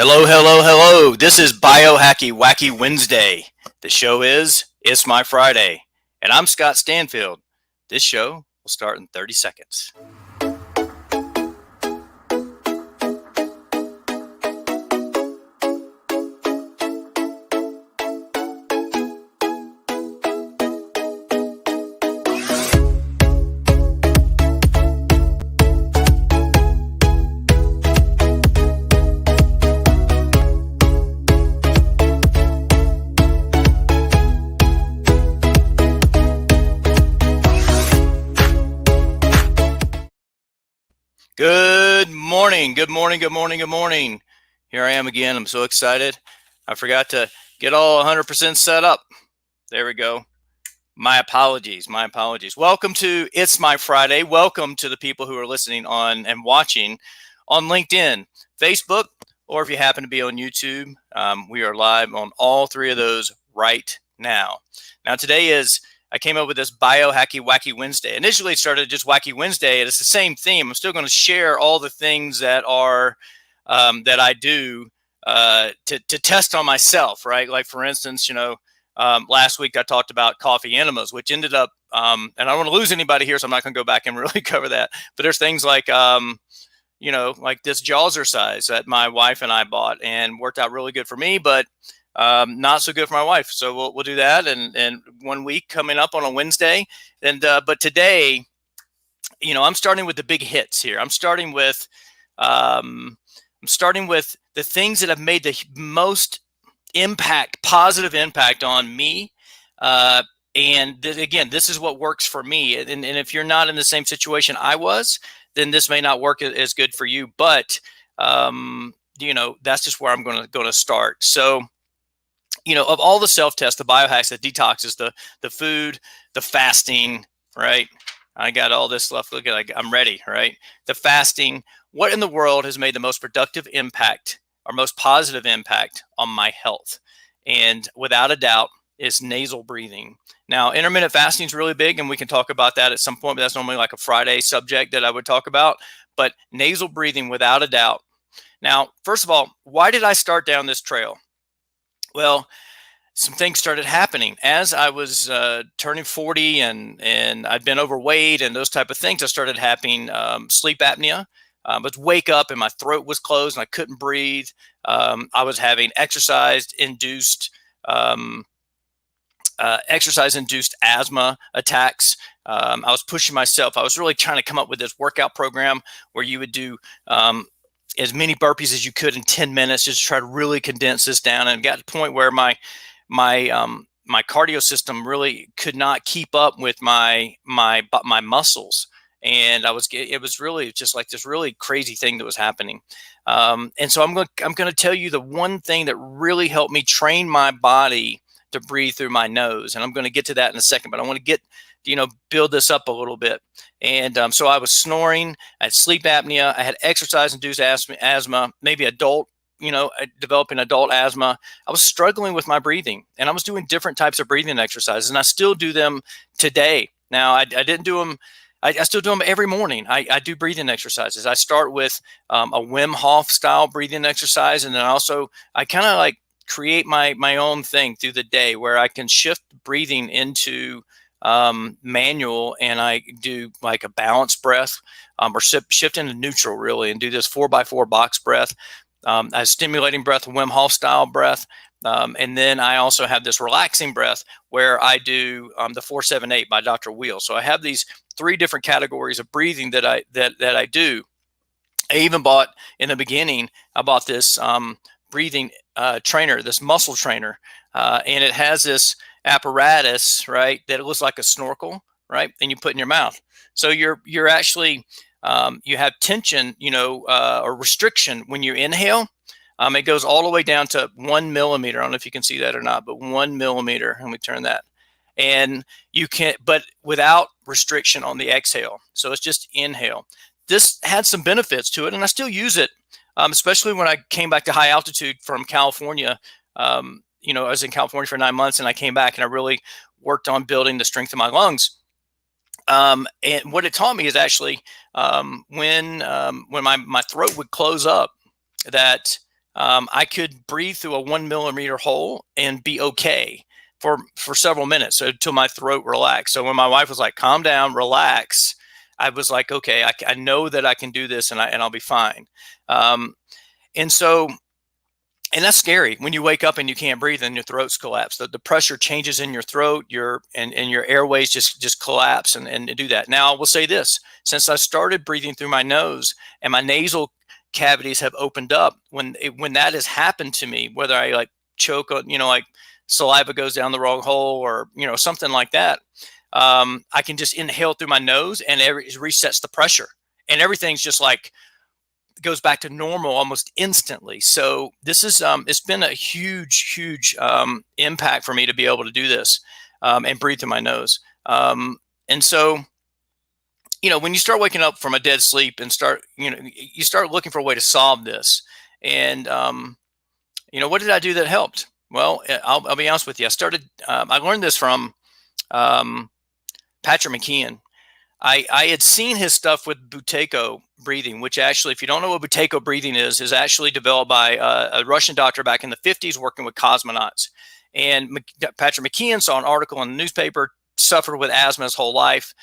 Hello, hello, hello. This is Biohacky Wacky Wednesday. The show is It's My Friday. And I'm Scott Stanfield. This show will start in 30 seconds. Good morning, good morning, good morning, good morning. Here I am again. I'm so excited. I forgot to get all 100% set up. There we go. My apologies. Welcome to It's My Friday. Welcome to the people who are listening on and watching on LinkedIn, Facebook, or if you happen to be on YouTube. We are live on all three of those right now. Now today I came up with this Biohacky Wacky Wednesday. Initially, it started just Wacky Wednesday, and it's the same theme. I'm still going to share all the things that are that I do to test on myself, right? Like for instance, last week I talked about coffee enemas, which ended up, and I don't want to lose anybody here, so I'm not going to go back and really cover that. But there's things like, like this Jazzercise that my wife and I bought and worked out really good for me, but not so good for my wife. So we'll do that. And 1 week coming up on a Wednesday. And but today, I'm starting with the big hits here. I'm starting with the things that have made the most positive impact on me. And again, this is what works for me. And if you're not in the same situation I was, then this may not work as good for you. But that's just where I'm going to start. So, of all the self-tests, the biohacks, the detoxes, the food, the fasting, right? I got all this stuff. Look at, I'm ready, right? The fasting. What in the world has made the most productive impact or most positive impact on my health? And without a doubt, is nasal breathing. Now, intermittent fasting is really big, and we can talk about that at some point, but that's normally like a Friday subject that I would talk about. But nasal breathing, without a doubt. Now, first of all, why did I start down this trail? Well, some things started happening as I was turning 40, and I'd been overweight and those type of things. I started having sleep apnea. But wake up and my throat was closed and I couldn't breathe. I was having exercise-induced asthma attacks. I was pushing myself. I was really trying to come up with this workout program where you would do as many burpees as you could in 10 minutes, just try to really condense this down. And got to the point where my cardio system really could not keep up with my muscles. And it was really just like this really crazy thing that was happening. And so I'm going to tell you the one thing that really helped me train my body to breathe through my nose. And I'm going to get to that in a second, but I want to build this up a little bit. And so I was snoring, I had sleep apnea, I had exercise-induced asthma, maybe developing adult asthma. I was struggling with my breathing, and I was doing different types of breathing exercises, and I still do them today. Now, I didn't do them. I still do them every morning. I do breathing exercises. I start with a Wim Hof style breathing exercise, and then I kind of like create my own thing through the day where I can shift breathing into manual, and I do like a balanced breath or shift into neutral really, and do this 4x4 box breath. A stimulating breath, Wim Hof style breath. And then I also have this relaxing breath where I do the 4-7-8 by Dr. Wheel. So I have these 3 different categories of breathing that I do. I even bought in the beginning, I bought this breathing trainer, this muscle trainer, and it has this apparatus, right, that it looks like a snorkel, right, and you put in your mouth. So you're actually you have tension, or restriction when you inhale. It goes all the way down to 1 millimeter. I don't know if you can see that or not, but 1 millimeter. And we turn that. And you can't, but without restriction on the exhale. So it's just inhale. This had some benefits to it, and I still use it, especially when I came back to high altitude from California. I was in California for 9 months, and I came back and I really worked on building the strength of my lungs. And what it taught me is actually when my throat would close up, that I could breathe through a 1 millimeter hole and be okay for several minutes, so until my throat relaxed. So when my wife was like, "Calm down, relax," I was like, "Okay, I know that I can do this, and I'll be fine." Um, and so and that's scary when you wake up and you can't breathe and your throat's collapsed. The pressure changes in your throat, and your airways just collapse and do that. Now I will say this: since I started breathing through my nose and my nasal cavities have opened up, when that has happened to me, whether I like choke on, like saliva goes down the wrong hole, or something like that, I can just inhale through my nose and it resets the pressure, and everything's just like goes back to normal almost instantly. So this is it's been a huge impact for me to be able to do this, and breathe through my nose. And so when you start waking up from a dead sleep and you start looking for a way to solve this. And what did I do that helped? Well, I'll be honest with you. I learned this from Patrick McKeon. I had seen his stuff with Buteyko breathing, which actually, if you don't know what Buteyko breathing is actually developed by a Russian doctor back in the 50s working with cosmonauts. And Patrick McKeon saw an article in the newspaper, suffered with asthma his whole life,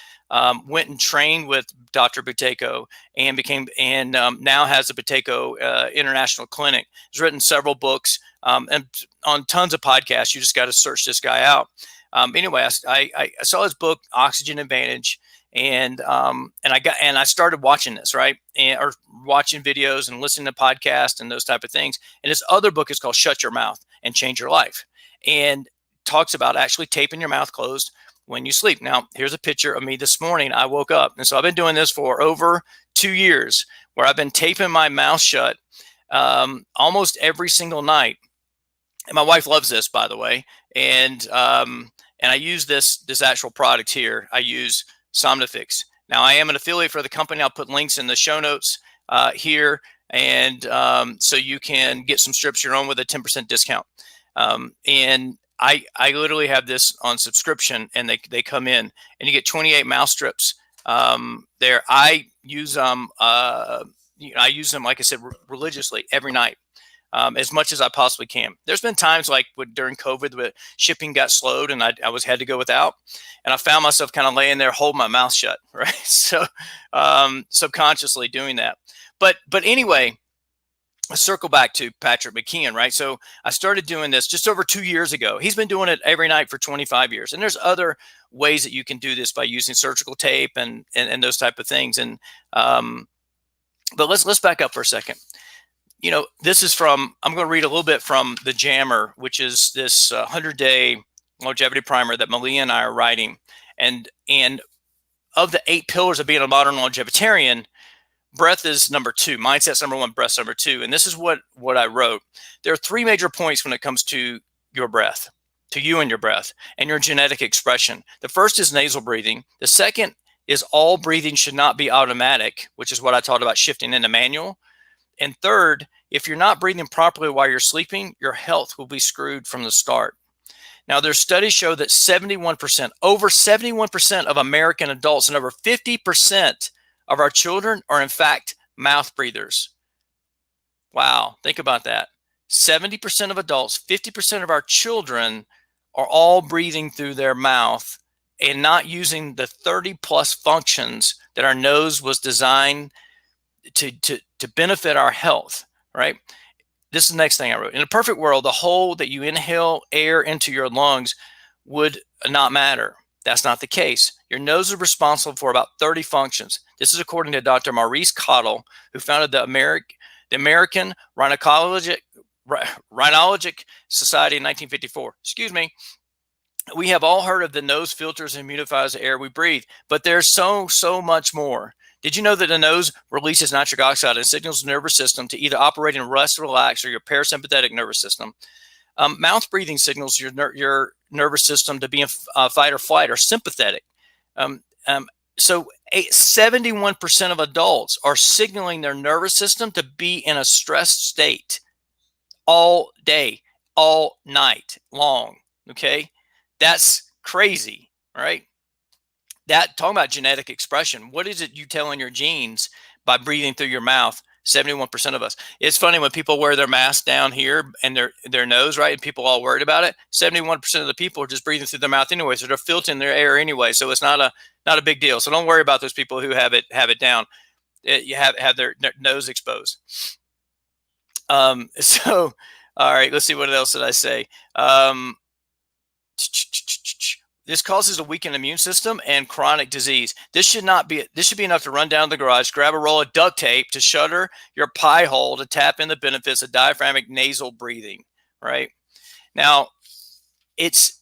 went and trained with Dr. Buteyko and now has a Buteyko International Clinic. He's written several books and on tons of podcasts. You just got to search this guy out. Anyway, I saw his book, Oxygen Advantage. And I started watching this, right, or watching videos and listening to podcasts and those type of things. And his other book is called Shut Your Mouth and Change Your Life, and talks about actually taping your mouth closed when you sleep. Now, here's a picture of me this morning. I woke up, and so I've been doing this for over 2 years, where I've been taping my mouth shut almost every single night. And my wife loves this, by the way. And I use this actual product here. I use Somnifix. Now, I am an affiliate for the company. I'll put links in the show notes here, and so you can get some strips your own with a 10% discount. And I literally have this on subscription, and they come in, and you get 28 mouth strips there. I use them. I use them, like I said, religiously every night. As much as I possibly can. There's been times like during COVID where shipping got slowed and I had to go without, and I found myself kind of laying there holding my mouth shut, right? So subconsciously doing that. But anyway, let's circle back to Patrick McKeon, right? So I started doing this just over 2 years ago. He's been doing it every night for 25 years. And there's other ways that you can do this by using surgical tape and those type of things. And but let's back up for a second. This is I'm going to read a little bit from the Jammer, which is this 100-day longevity primer that Malia and I are writing. And of the 8 pillars of being a modern longevitarian, breath is number 2, mindset's number 1, breath's number 2. And this is what I wrote. There are 3 major points when it comes to your breath, to you and your breath, and your genetic expression. The first is nasal breathing. The second is all breathing should not be automatic, which is what I talked about shifting into manual. And third, if you're not breathing properly while you're sleeping, your health will be screwed from the start. Now, their studies show that over 71% of American adults and over 50% of our children are in fact mouth breathers. Wow, think about that. 70% of adults, 50% of our children are all breathing through their mouth and not using the 30 plus functions that our nose was designed to benefit our health, right? This is the next thing I wrote. In a perfect world, the hole that you inhale air into your lungs would not matter. That's not the case. Your nose is responsible for about 30 functions. This is according to Dr. Maurice Cottle, who founded the American Rhinologic Society in 1954. Excuse me. We have all heard of the nose filters and humidifies the air we breathe, but there's so much more. Did you know that the nose releases nitric oxide and signals the nervous system to either operate in rest, relax, or your parasympathetic nervous system? Mouth breathing signals your nervous system to be in fight or flight or sympathetic. So 71% of adults are signaling their nervous system to be in a stressed state all day, all night long. Okay, that's crazy, right? Talking about genetic expression. What is it you telling your genes by breathing through your mouth 71% of us. It's funny when people wear their mask down here and their nose, right? And people all worried about it. 71% of the people are just breathing through their mouth anyway, so they're filtering their air anyway. So it's not a big deal. So don't worry about those people who have it down. You have their nose exposed. So all right, let's see, what else did I say? This causes a weakened immune system and chronic disease. This should be enough to run down to the garage, grab a roll of duct tape to shutter your pie hole to tap in the benefits of diaphragmatic nasal breathing, right? Now, it's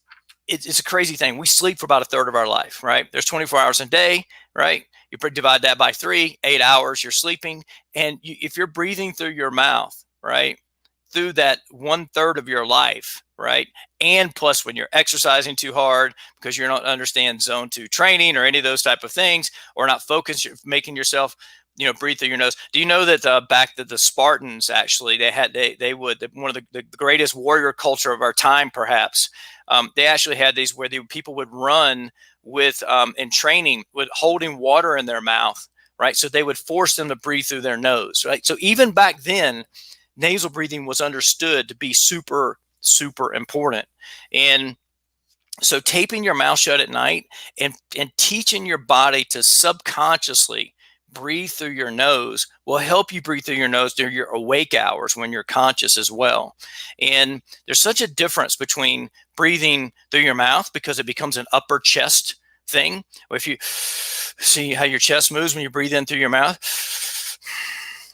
a crazy thing. We sleep for about a third of our life, right? There's 24 hours a day, right? You divide that by 3, 8 hours you're sleeping. And if you're breathing through your mouth, right, through that 1/3 of your life, right? And plus when you're exercising too hard because you're not understand zone 2 training or any of those type of things, or not focused, making yourself, breathe through your nose. Do you know that back to the Spartans, actually, they would, one of the greatest warrior culture of our time, perhaps, they actually had these where people would run with in training with holding water in their mouth, right? So they would force them to breathe through their nose, right? So even back then, nasal breathing was understood to be super, super important. And so taping your mouth shut at night and teaching your body to subconsciously breathe through your nose will help you breathe through your nose during your awake hours when you're conscious as well. And there's such a difference between breathing through your mouth, because it becomes an upper chest thing. If you see how your chest moves when you breathe in through your mouth,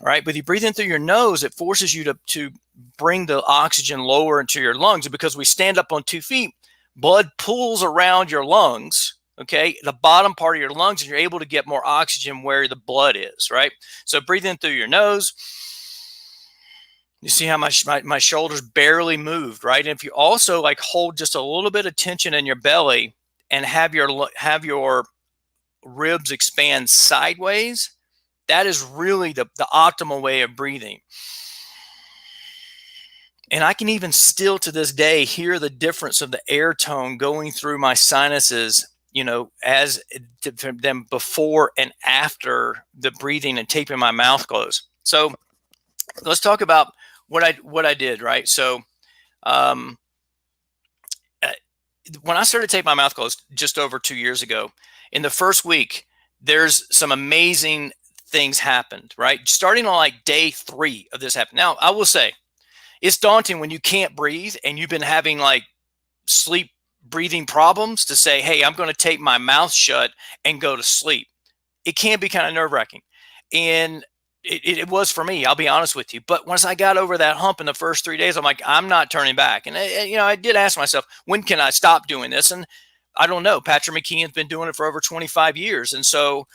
right? But you breathe in through your nose, it forces you to bring the oxygen lower into your lungs. And because we stand up on 2 feet, blood pulls around your lungs, okay, the bottom part of your lungs, and you're able to get more oxygen where the blood is, right? So breathe in through your nose. You see how my shoulders barely moved, right? And if you also hold just a little bit of tension in your belly and have your ribs expand sideways, that is really the optimal way of breathing. And I can even still to this day hear the difference of the air tone going through my sinuses, as them before and after the breathing and taping my mouth closed. So let's talk about what I did, right? So when I started taping my mouth closed just over 2 years ago, in the first week, there's some amazing things happened, right? Starting on day 3 of this happened. Now, I will say, it's daunting when you can't breathe and you've been having sleep breathing problems to say, hey, I'm going to tape my mouth shut and go to sleep. It can be kind of nerve-wracking. And it was for me, I'll be honest with you. But once I got over that hump in the first 3 days, I'm like, I'm not turning back. And I did ask myself, when can I stop doing this? And I don't know. Patrick McKeon's been doing it for over 25 years. And so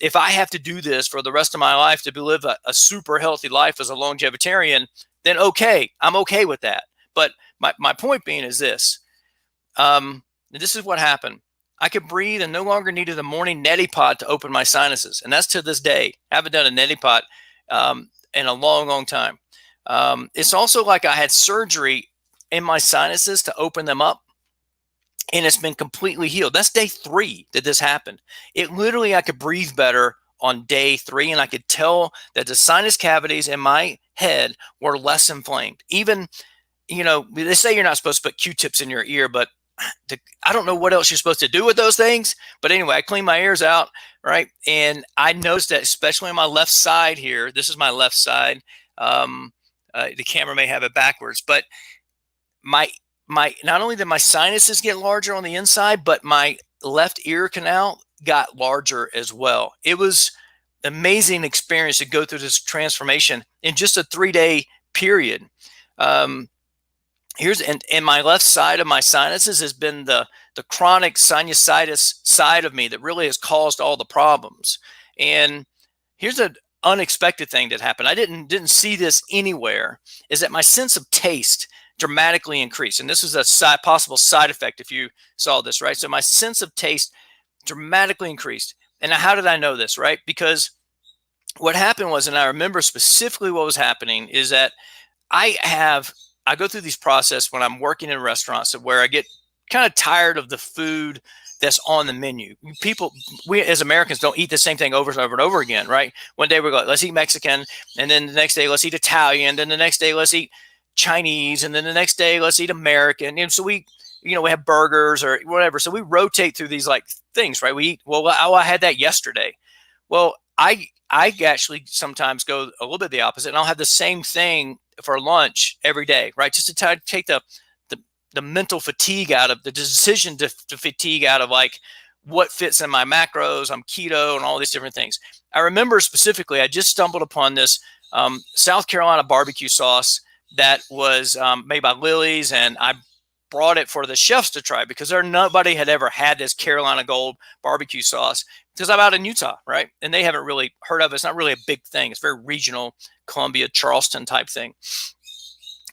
if I have to do this for the rest of my life to live a super healthy life as a longevitarian, then okay, I'm okay with that. But my point being is this. This is what happened. I could breathe and no longer needed a morning neti pot to open my sinuses. And that's to this day. I haven't done a neti pot in a long, long time. It's also like I had surgery in my sinuses to open them up, and it's been completely healed. That's day 3 that this happened. It literally, I could breathe better on day 3, and I could tell that the sinus cavities in my head were less inflamed. Even, they say you're not supposed to put Q-tips in your ear, but I don't know what else you're supposed to do with those things. But anyway, I cleaned my ears out, right? And I noticed that especially on my left side here, this is my left side. The camera may have it backwards, but not only did my sinuses get larger on the inside, but my left ear canal got larger as well. It was an amazing experience to go through this transformation in just a 3-day period. And my left side of my sinuses has been the chronic sinusitis side of me that really has caused all the problems. And here's an unexpected thing that happened. I didn't see this anywhere, is that my sense of taste dramatically increased. And this is a possible side effect if you saw this, right? So my sense of taste dramatically increased. And how did I know this, right? Because what happened was, and I remember specifically what was happening, is that I go through these process when I'm working in restaurants where I get kind of tired of the food that's on the menu. People, we as Americans don't eat the same thing over and over and over again, right? One day we go, let's eat Mexican, and then the next day let's eat Italian, then the next day let's eat Chinese, and then the next day let's eat American. And so we, we have burgers or whatever. So we rotate through these like things, right? We eat, well, I had that yesterday. Well, I actually sometimes go a little bit the opposite, and I'll have the same thing for lunch every day, right? Just to take the mental fatigue out of the decision to fatigue out of like what fits in my macros. I'm keto and all these different things. I remember specifically, I just stumbled upon this South Carolina barbecue sauce that was made by Lily's, and I brought it for the chefs to try because nobody had ever had this Carolina Gold barbecue sauce because I'm out in Utah, right? And they haven't really heard of it. It's not really a big thing. It's very regional, Columbia, Charleston type thing.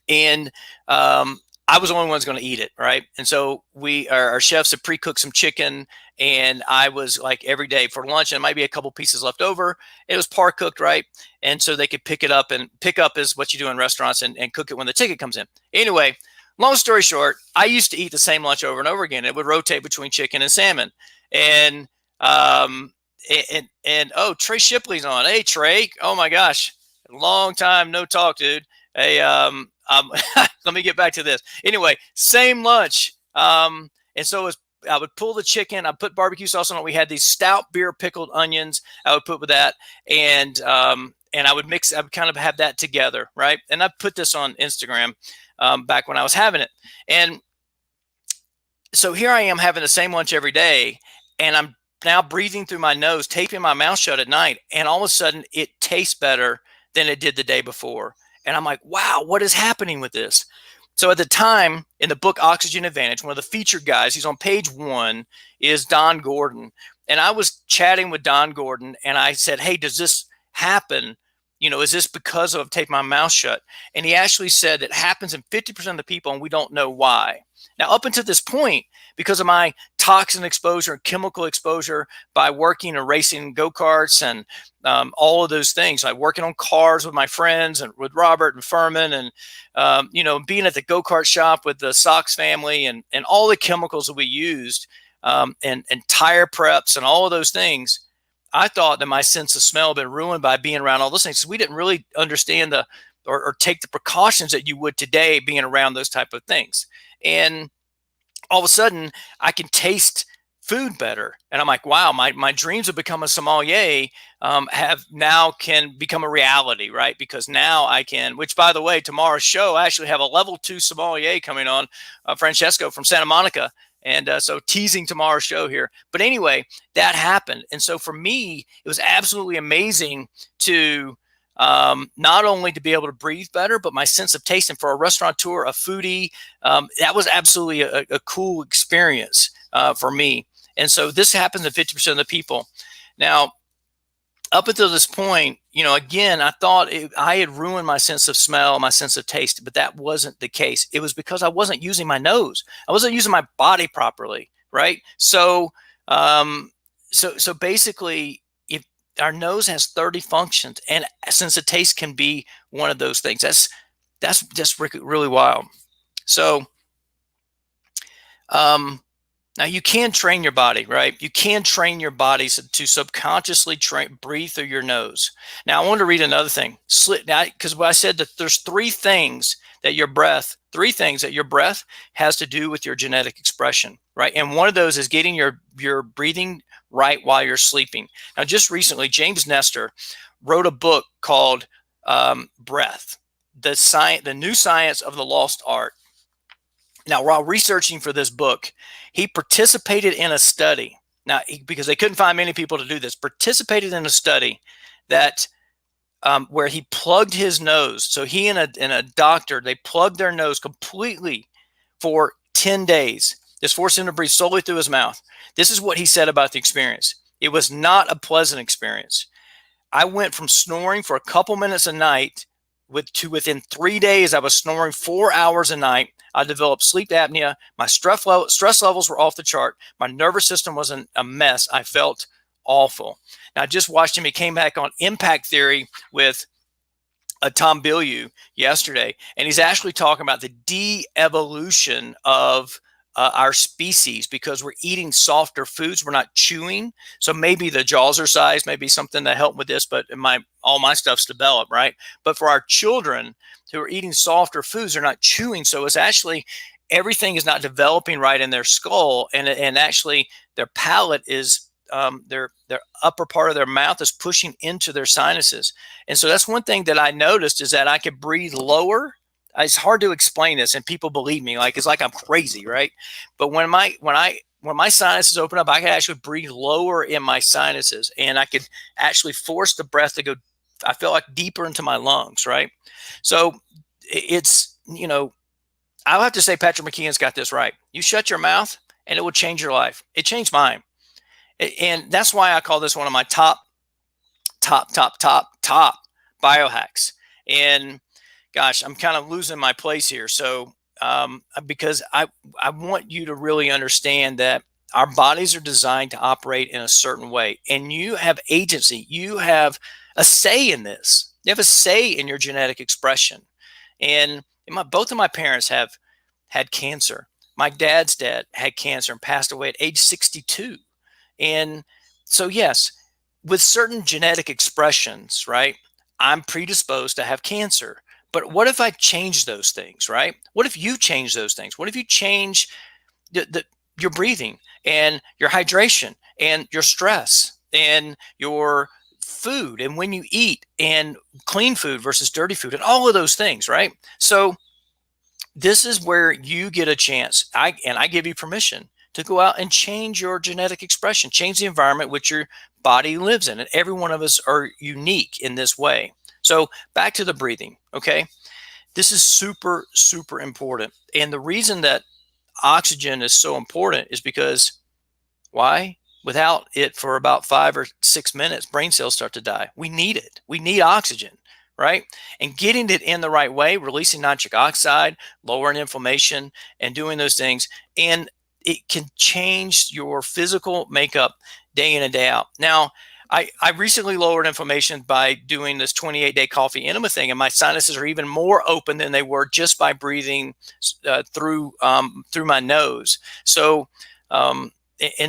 And I was the only one who's going to eat it, right? And so our chefs had pre-cooked some chicken, and I was like every day for lunch, and it might be a couple pieces left over. It was par cooked, right? And so they could pick it up, and pick up is what you do in restaurants, and cook it when the ticket comes in. Anyway, long story short, I used to eat the same lunch over and over again. It would rotate between chicken and salmon. And Trey Shipley's on. Hey, Trey. Oh my gosh. Long time no talk, dude. Hey, let me get back to this. Anyway, same lunch. And so I would pull the chicken. I put barbecue sauce on it. We had these stout beer pickled onions I would put with that. And I would kind of have that together, right? And I put this on Instagram back when I was having it. And so here I am having the same lunch every day, and I'm now breathing through my nose, taping my mouth shut at night. And all of a sudden it tastes better than it did the day before. And I'm like, wow, what is happening with this? So at the time in the book, Oxygen Advantage, one of the featured guys, he's on page 1, is Don Gordon. And I was chatting with Don Gordon, and I said, hey, does this happen? Is this because of taping my mouth shut? And he actually said it happens in 50% of the people, and we don't know why. Now, up until this point, because of my toxin exposure and chemical exposure by working and racing go-karts and all of those things, like working on cars with my friends and with Robert and Furman, and being at the go-kart shop with the Sox family, and all the chemicals that we used, and tire preps and all of those things, I thought that my sense of smell had been ruined by being around all those things. So we didn't really understand or take the precautions that you would today being around those type of things. And all of a sudden I can taste food better. And I'm like, wow, my dreams of becoming a sommelier can become a reality, right? Because now I can, which by the way, tomorrow's show, I actually have a level 2 sommelier coming on, Francesco from Santa Monica. And so teasing tomorrow's show here. But anyway, that happened. And so for me, it was absolutely amazing to not only to be able to breathe better, but my sense of taste. And for a restaurateur, a foodie, that was absolutely a cool experience for me. And so this happens to 50% of the people. Now, up until this point, again, I thought I had ruined my sense of smell, my sense of taste, but that wasn't the case. It was because I wasn't using my nose. I wasn't using my body properly, right? So, so basically, if our nose has 30 functions, and sense of taste can be one of those things, that's just really wild. So, now you can train your body, right? You can train your body to subconsciously breathe through your nose. Now I want to read another thing, because I said that there's three things that your breath has to do with your genetic expression, right? And one of those is getting your breathing right while you're sleeping. Now, just recently, James Nestor wrote a book called Breath, the New Science of the Lost Art. Now, while researching for this book, he participated in a study. Now, because they couldn't find many people to do this, participated in a study that where he plugged his nose. So he and a doctor, they plugged their nose completely for 10 days. Just forced him to breathe solely through his mouth. This is what he said about the experience. It was not a pleasant experience. I went from snoring for a couple minutes a night within 3 days, I was snoring 4 hours a night. I developed sleep apnea. My stress levels were off the chart. My nervous system was a mess. I felt awful. Now, I just watched him. He came back on Impact Theory with Tom Bilyeu yesterday, and he's actually talking about the de-evolution of our species because we're eating softer foods. We're not chewing. So maybe the jaws are sized, maybe something that helped with this, but all my stuff's developed, right? But for our children who are eating softer foods, they're not chewing. So it's actually, everything is not developing right in their skull. And actually their palate is, their upper part of their mouth is pushing into their sinuses. And so that's one thing that I noticed, is that I could breathe lower. It's hard to explain this, and people believe me, like it's like I'm crazy, right? But when my sinuses open up, I could actually breathe lower in my sinuses, and I could actually force the breath to go, I feel like, deeper into my lungs, right? So it's, I'll have to say Patrick McKeon's got this right. You shut your mouth and it will change your life. It changed mine. And that's why I call this one of my top biohacks. And gosh, I'm kind of losing my place here. So, because I want you to really understand that our bodies are designed to operate in a certain way, and you have agency. You have a say in this. You have a say in your genetic expression. And both of my parents have had cancer. My dad's dad had cancer and passed away at age 62. And so, yes, with certain genetic expressions, right, I'm predisposed to have cancer. But what if I change those things, right? What if you change those things? What if you change your breathing and your hydration and your stress and your food and when you eat, and clean food versus dirty food and all of those things, right? So this is where you get a chance. I give you permission to go out and change your genetic expression, change the environment which your body lives in. And every one of us are unique in this way. So back to the breathing, okay? This is super, super important. And the reason that oxygen is so important is because, why? Without it for about 5 or 6 minutes, brain cells start to die. We need it. We need oxygen, right? And getting it in the right way, releasing nitric oxide, lowering inflammation, and doing those things, and it can change your physical makeup day in and day out. Now, I recently lowered inflammation by doing this 28-day coffee enema thing, and my sinuses are even more open than they were just by breathing through my nose. So,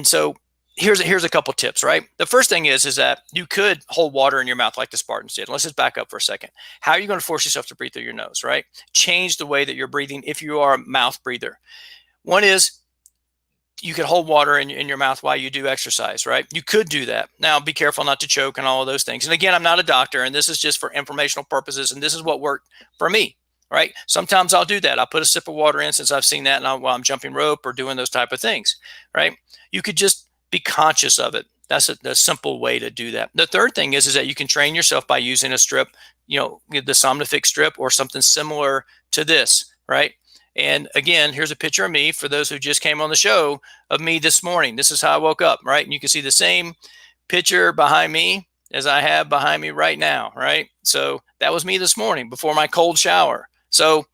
so here's a couple tips, right? The first thing is that you could hold water in your mouth like the Spartans did. Let's just back up for a second. How are you going to force yourself to breathe through your nose, right? Change the way that you're breathing if you are a mouth breather. One is, you could hold water in your mouth while you do exercise, right? You could do that. Now, be careful not to choke and all of those things. And again, I'm not a doctor, and this is just for informational purposes, and this is what worked for me, right? Sometimes I'll do that. I'll put a sip of water in, since I've seen that while I'm jumping rope or doing those type of things, right? You could just be conscious of it. That's a simple way to do that. The third thing is that you can train yourself by using a strip, the Somnifix strip or something similar to this, right? And again, here's a picture of me for those who just came on the show, of me this morning. This is how I woke up, right? And you can see the same picture behind me as I have behind me right now, right? So that was me this morning before my cold shower. So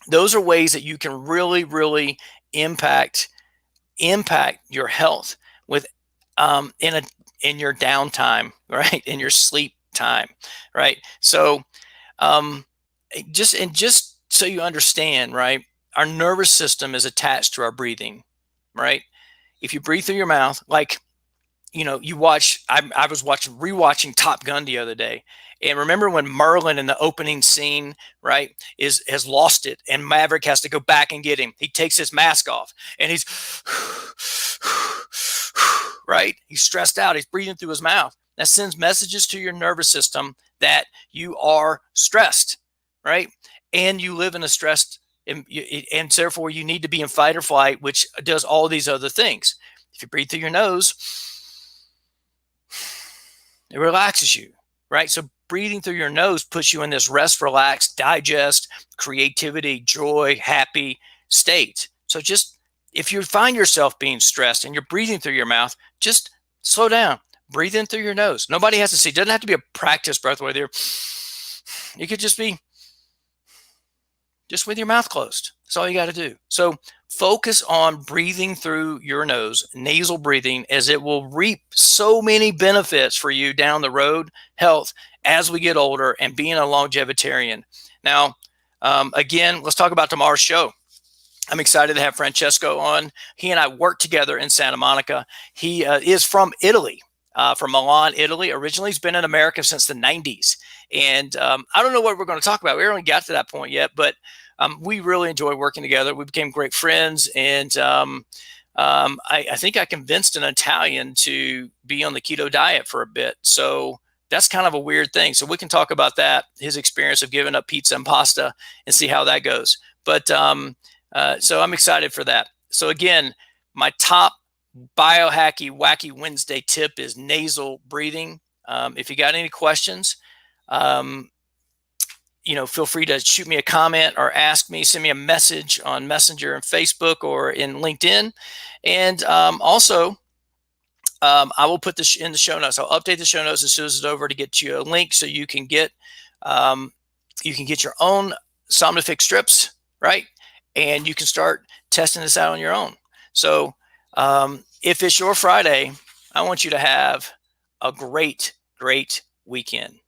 those are ways that you can really, really impact your health with in your downtime, right? In your sleep time, right? So just so you understand, right? Our nervous system is attached to our breathing, right? If you breathe through your mouth, like, you watch, I was rewatching Top Gun the other day. And remember when Merlin in the opening scene, right, has lost it, and Maverick has to go back and get him. He takes his mask off and he's right? He's stressed out. He's breathing through his mouth. That sends messages to your nervous system that you are stressed, right? And you live in a stressed, and therefore you need to be in fight or flight, which does all these other things. If you breathe through your nose, it relaxes you, right? So breathing through your nose puts you in this rest, relax, digest, creativity, joy, happy state. So just, if you find yourself being stressed and you're breathing through your mouth, just slow down. Breathe in through your nose. Nobody has to see. It doesn't have to be a practice breath where you could just be just with your mouth closed. That's all you got to do. So focus on breathing through your nose, nasal breathing, as it will reap so many benefits for you down the road, health, as we get older, and being a longevitarian. Now, again, let's talk about tomorrow's show. I'm excited to have Francesco on. He and I work together in Santa Monica. He is from Italy, from Milan, Italy. Originally, he's been in America since the 90s. And I don't know what we're going to talk about. We haven't got to that point yet, but we really enjoy working together. We became great friends. And I think I convinced an Italian to be on the keto diet for a bit. So that's kind of a weird thing. So we can talk about that, his experience of giving up pizza and pasta, and see how that goes. But so I'm excited for that. So again, my top biohacky wacky Wednesday tip is nasal breathing. If you got any questions, um, feel free to shoot me a comment or ask me, send me a message on Messenger and Facebook or in LinkedIn. And also, I will put this in the show notes. I'll update the show notes as soon as it's over to get you a link so you can get your own Somnifix strips, right? And you can start testing this out on your own. So if it's your Friday, I want you to have a great, great weekend.